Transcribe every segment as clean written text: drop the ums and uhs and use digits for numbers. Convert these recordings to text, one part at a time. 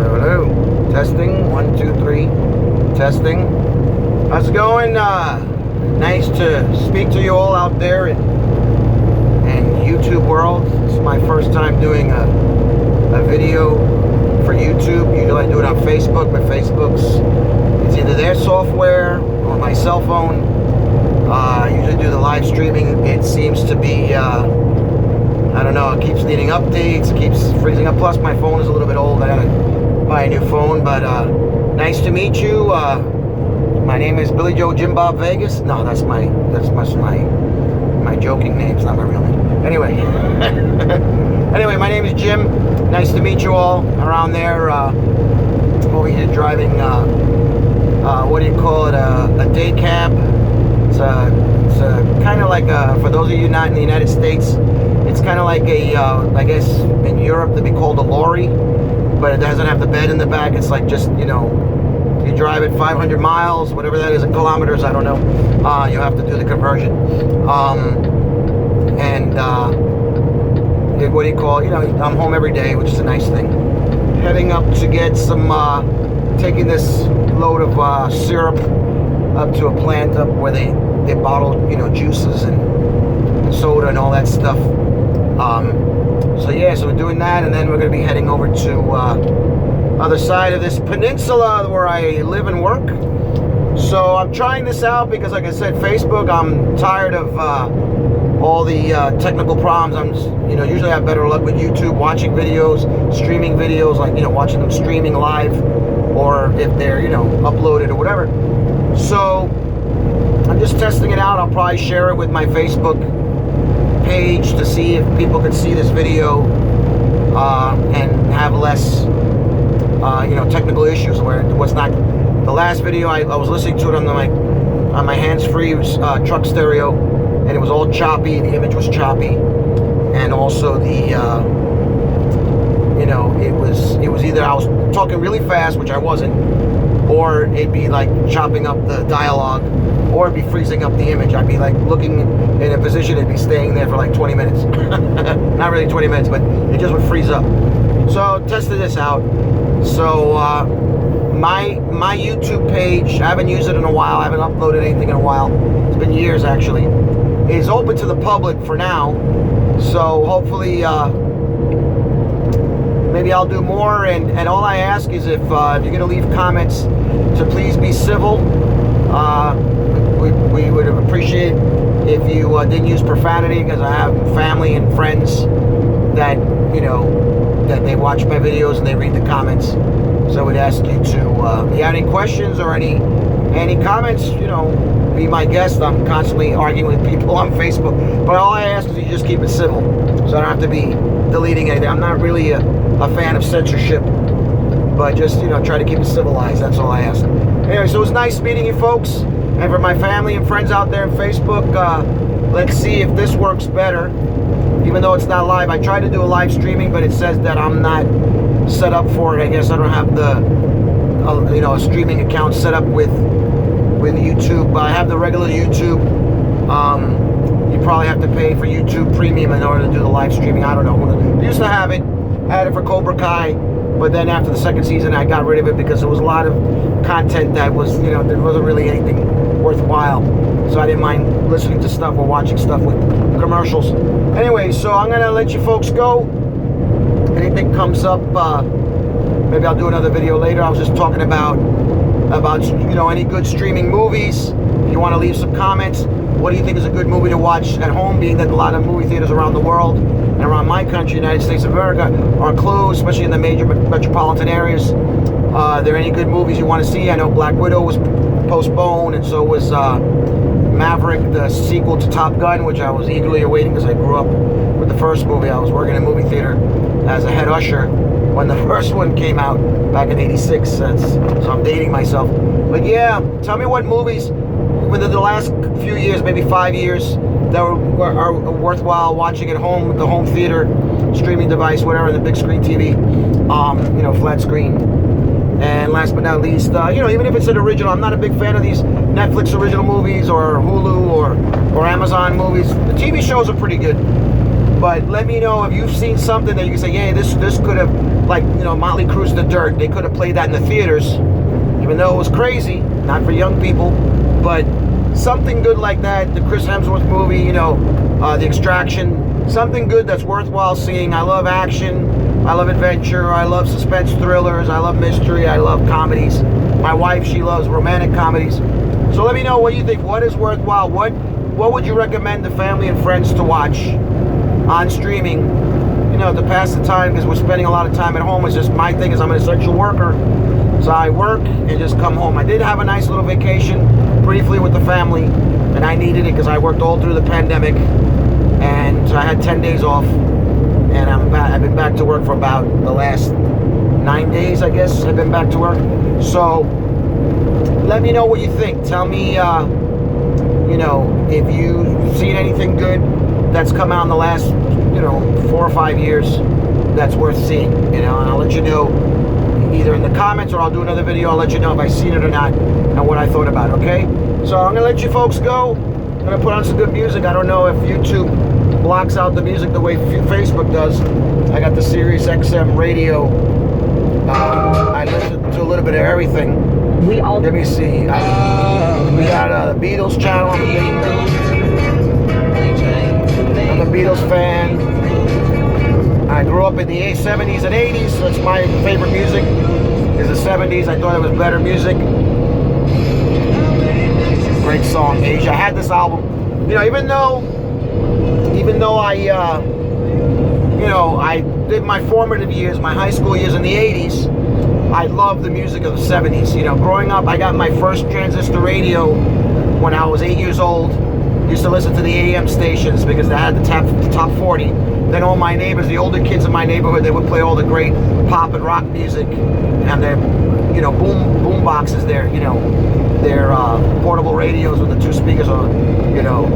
Hello. Testing. 1, 2, 3. Testing. How's it going? Nice to speak to you all out there in YouTube world. This is my first time doing a video for YouTube. Usually I do it on Facebook, but it's either their software or my cell phone. I usually do the live streaming. It seems to be I don't know, it keeps needing updates, it keeps freezing up. Plus my phone is a little bit old. I gotta buy a new phone, but nice to meet you. My name is Billy Joe Jim Bob Vegas. No, that's my joking name. It's not my real name. Anyway, anyway, my name is Jim. Nice to meet you all around there. I'm over here driving. What do you call it? A day cab. It's kind of like for those of you not in the United States, it's kind of like I guess in Europe they'd be called a lorry, but it doesn't have the bed in the back. It's like just, you drive it 500 miles, whatever that is in kilometers, I don't know. You have to do the conversion. What do you call it? I'm home every day, which is a nice thing. Heading up to get some, taking this load of syrup up to a plant up where they bottle, juices and soda and all that stuff. So we're doing that, and then we're going to be heading over to other side of this peninsula where I live and work. So I'm trying this out because, like I said, Facebook, I'm tired of all the technical problems. Usually I have better luck with YouTube, watching videos, streaming videos, like, watching them streaming live, or if they're, uploaded or whatever. So I'm just testing it out. I'll probably share it with my Facebook page to see if people can see this video and have less technical issues where it was not. The last video I was listening to it on my hands-free truck stereo, and it was all choppy. The image was choppy, and also the it was either I was talking really fast, which I wasn't, or it'd be like chopping up the dialogue, or it'd be freezing up the image. I'd be like looking in a position, it'd be staying there for like 20 minutes. Not really 20 minutes, but it just would freeze up. So tested this out. So my YouTube page, I haven't used it in a while. I haven't uploaded anything in a while. It's been years actually. Is open to the public for now. So hopefully maybe I'll do more, and all I ask is if you're going to leave comments, to please be civil. We would appreciate if you didn't use profanity, because I have family and friends that, that they watch my videos and they read the comments. So we'd ask you to, if you have any questions or any comments, be my guest. I'm constantly arguing with people on Facebook, but all I ask is you just keep it civil, so I don't have to be deleting anything. I'm not really a fan of censorship, but just, try to keep it civilized. That's all I ask. Anyway, so it was nice meeting you folks. And for my family and friends out there on Facebook, let's see if this works better. Even though it's not live, I tried to do a live streaming, but it says that I'm not set up for it. I guess I don't have the, a streaming account set up with YouTube. I have the regular YouTube. You probably have to pay for YouTube Premium in order to do the live streaming. I don't know. I used to have it. I had it for Cobra Kai, but then after the second season, I got rid of it because there was a lot of content that was, there wasn't really anything worthwhile. So I didn't mind listening to stuff or watching stuff with commercials. Anyway, so I'm gonna let you folks go. Anything comes up, maybe I'll do another video later. I was just talking about any good streaming movies. If you want to leave some comments, what do you think is a good movie to watch at home, being that a lot of movie theaters around the world and around my country, United States of America, are closed, especially in the major metropolitan areas. Are there any good movies you want to see? I know Black Widow was postponed, and so was Maverick, the sequel to Top Gun, which I was eagerly awaiting because I grew up with the first movie. I was working in a movie theater as a head usher when the first one came out back in '86. So I'm dating myself. But yeah, tell me what movies within the last few years, maybe 5 years, that are worthwhile watching at home with the home theater, streaming device, whatever, the big screen TV, flat screen. And last but not least, even if it's an original, I'm not a big fan of these Netflix original movies or Hulu or Amazon movies. The TV shows are pretty good. But let me know if you've seen something that you can say, yeah, this could have, like, you know, Motley Crue's The Dirt. They could have played that in the theaters, even though it was crazy, not for young people. But something good like that, the Chris Hemsworth movie, you know, The Extraction, something good that's worthwhile seeing. I love action, I love adventure, I love suspense thrillers, I love mystery, I love comedies. My wife, she loves romantic comedies. So let me know what you think. What is worthwhile? What would you recommend to family and friends to watch on streaming, you know, to pass the time, because we're spending a lot of time at home. It's just my thing is I'm an essential worker, so I work and just come home. I did have a nice little vacation briefly with the family, and I needed it because I worked all through the pandemic, and so I had 10 days off, and I've been back to work for about the last 9 days, I guess. I've been back to work. So let me know what you think. Tell me, you know, if you've seen anything good that's come out in the last, you know, 4 or 5 years that's worth seeing, you know, and I'll let you know either in the comments, or I'll do another video. I'll let you know if I've seen it or not and what I thought about it, okay? So I'm gonna let you folks go. I'm gonna put on some good music. I don't know if YouTube blocks out the music the way Facebook does. I got the Sirius XM radio. I listen to a little bit of everything. Let me see. We got the Beatles channel on the main. I'm a Beatles fan. I grew up in the 70s and 80s, so it's my favorite music is the 70s. I thought it was better music. Great song, Asia. I had this album, you know, even though I, you know, I did my formative years, my high school years in the 80s, I love the music of the 70s. You know, growing up, I got my first transistor radio when I was 8 years old. Used to listen to the AM stations because they had the top 40. Then all my neighbors, the older kids in my neighborhood, they would play all the great pop and rock music, and their, you know, boom boxes there, you know, their portable radios with the 2 speakers on, you know,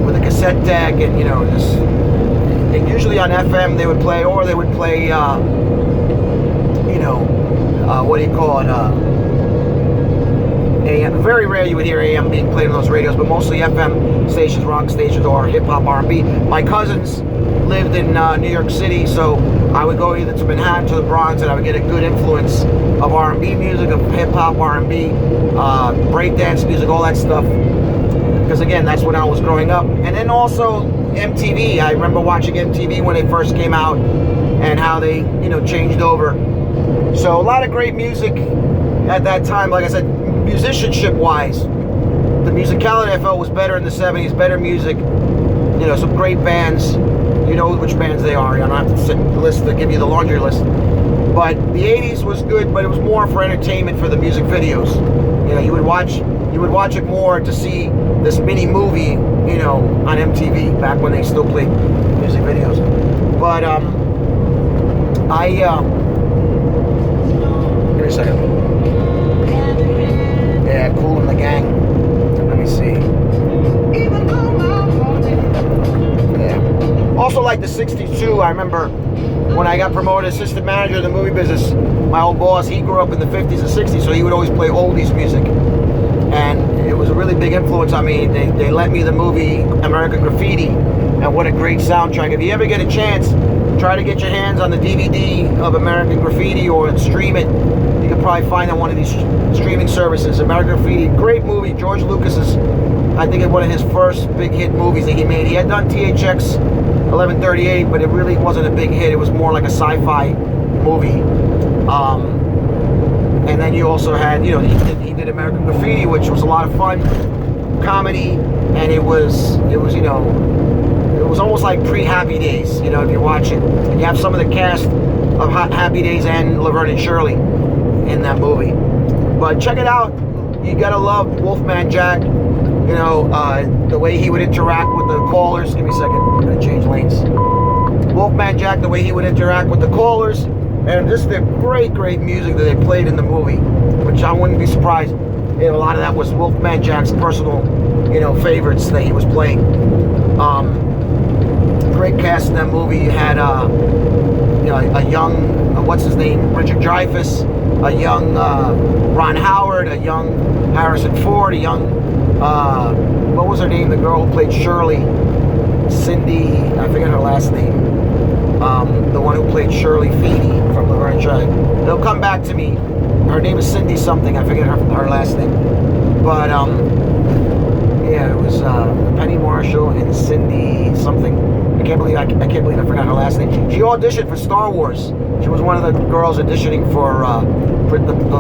with a cassette deck, and, you know, just, and usually on FM they would play, or they would play, you know, what do you call it? AM. Very rare you would hear AM being played on those radios, but mostly FM stations, rock stations, or hip-hop, R&B. My cousins lived in New York City, so I would go either to Manhattan, to the Bronx, and I would get a good influence of R&B music, of hip-hop, R&B, breakdance music, all that stuff. Because again, that's when I was growing up. And then also MTV. I remember watching MTV when it first came out, and how they, you know, changed over. So a lot of great music at that time. Like I said, musicianship-wise, the musicality I felt was better in the 70s, better music, you know, some great bands. You know which bands they are. I don't have to sit the list to give you the laundry list. But the 80s was good, but it was more for entertainment, for the music videos. You know, you would watch it more to see this mini movie, you know, on MTV back when they still played music videos. But give me a second. Yeah, Cool and the Gang. Let me see. Yeah. Also like the 62, I remember when I got promoted assistant manager in the movie business, my old boss, he grew up in the 50s and 60s, so he would always play oldies music. And it was a really big influence on me. They lent me the movie American Graffiti, and what a great soundtrack. If you ever get a chance, try to get your hands on the DVD of American Graffiti or stream it. You can probably find it on one of these streaming services. American Graffiti, great movie. George Lucas's, I think it's one of his first big hit movies that he made. He had done THX 1138, but it really wasn't a big hit. It was more like a sci-fi movie. And then you also had, you know, he did American Graffiti, which was a lot of fun, comedy, and it was, you know, it was almost like pre-Happy Days, you know, if you watch it. And you have some of the cast of Happy Days and Laverne and Shirley in that movie. But check it out. You gotta love Wolfman Jack. You know, the way he would interact with the callers. Give me a second. I'm gonna change lanes. Wolfman Jack, the way he would interact with the callers, and just the great music that they played in the movie, which I wouldn't be surprised if a lot of that was Wolfman Jack's personal, you know, favorites that he was playing. Great cast in that movie. You had, you know, a young, what's his name, Richard Dreyfuss, a young Ron Howard, a young Harrison Ford, a young, what was her name, the girl who played Shirley Cindy, I forget her last name, the one who played Shirley Feeney from Laverne and Shirley. They'll come back to me. Her name is Cindy something. I forget her last name. But yeah, it was Penny Marshall and Cindy something. I can't believe I forgot her last name. She auditioned for Star Wars. She was one of the girls auditioning for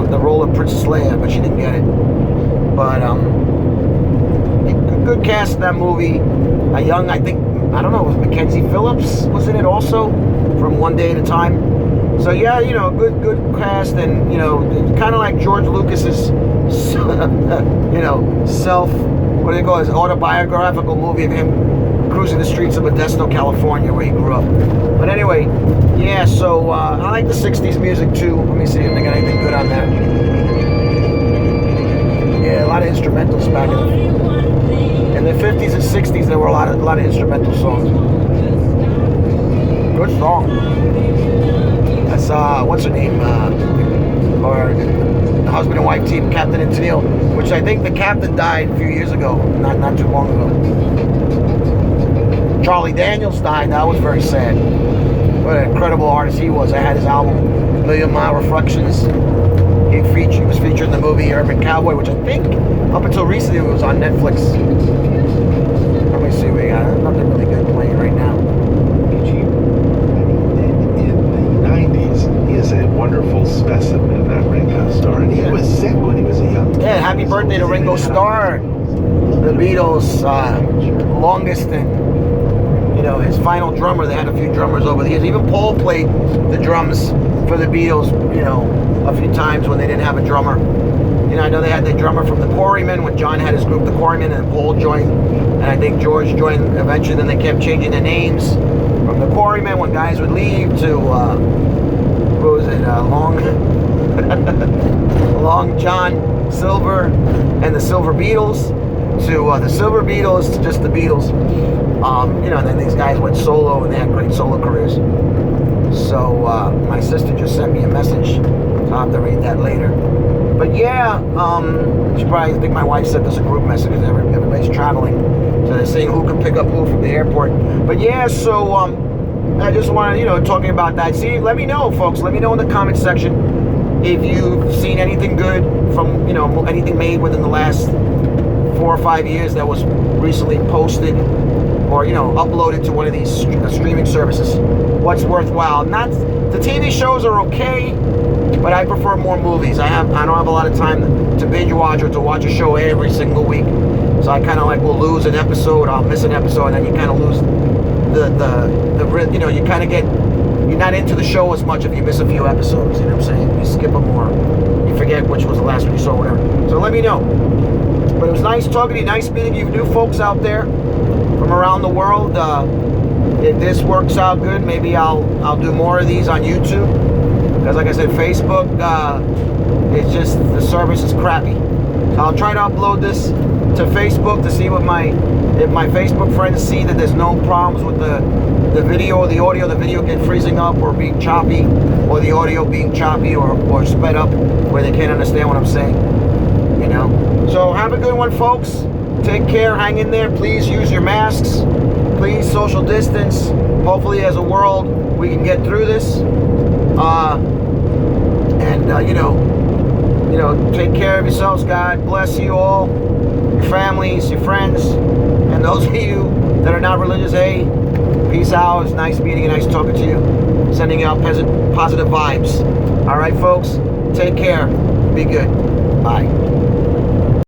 the role of Princess Leia, but she didn't get it. But good cast in that movie. A young, I don't know, was Mackenzie Phillips was in it also from One Day at a Time. So yeah, you know, good cast, and you know, kind of like George Lucas's, you know, what do they call it, his autobiographical movie of him cruising the streets of Modesto, California, where he grew up. But anyway, yeah. So I like the '60s music too. Let me see if they got anything good on that. Yeah, a lot of instrumentals back in the 50s and 60s. There were a lot of instrumental songs. Good song. I saw what's her name, or the husband and wife team, Captain and Tennille, which I think the captain died a few years ago, not too long ago. Charlie Daniels died. That was very sad. What an incredible artist he was. I had his album Million Mile Reflections. He was featured in the movie Urban Cowboy, which I think up until recently was on Netflix. Let me see, we got nothing really good playing right now. In the 90s, he is a wonderful specimen, that Ringo Starr, and he was sick when he was a young kid. Yeah, happy birthday to Ringo Starr. The Beatles' longest and, you know, his final drummer. They had a few drummers over the years. Even Paul played the drums for the Beatles, you know, a few times when they didn't have a drummer. You know, I know they had the drummer from the Quarrymen when John had his group, the Quarrymen, and Paul joined, and I think George joined eventually. Then they kept changing the names from the Quarrymen when guys would leave to, what was it, Long John Silver and the Silver Beatles, to the Silver Beatles, to just the Beatles. You know, and then these guys went solo and they had great solo careers. So my sister just sent me a message, so I'll have to read that later. But yeah, she probably think my wife sent us a group message because everybody's traveling, so they're saying who can pick up who from the airport. But yeah, so I just wanted, you know, talking about that. See, let me know, folks. Let me know in the comment section if you've seen anything good from, you know, anything made within the last 4 or 5 years that was recently posted or, you know, uploaded to one of these streaming services. What's worthwhile? Not the TV shows are okay, but I prefer more movies. I don't have a lot of time to binge watch or to watch a show every single week. So I kind of like will lose an episode, I'll miss an episode, and then you kind of lose the you know, you kind of get, you're not into the show as much if you miss a few episodes, you know what I'm saying? You skip them or you forget which was the last one you saw, whatever. So let me know. But it was nice talking to you, nice meeting you new folks out there from around the world. If this works out good, maybe I'll do more of these on YouTube. Because like I said, Facebook, it's just, the service is crappy. So I'll try to upload this to Facebook to see if my Facebook friends see that there's no problems with the video or the audio, the video get freezing up or being choppy, or the audio being choppy or sped up where they can't understand what I'm saying, you know. So have a good one, folks. Take care, hang in there. Please use your masks. Please social distance. Hopefully as a world we can get through this. You know, take care of yourselves. God bless you all, your families, your friends, and those of you that are not religious. Hey, peace out. It's nice meeting you, nice talking to you, sending out positive vibes. All right, folks, take care. Be good. Bye.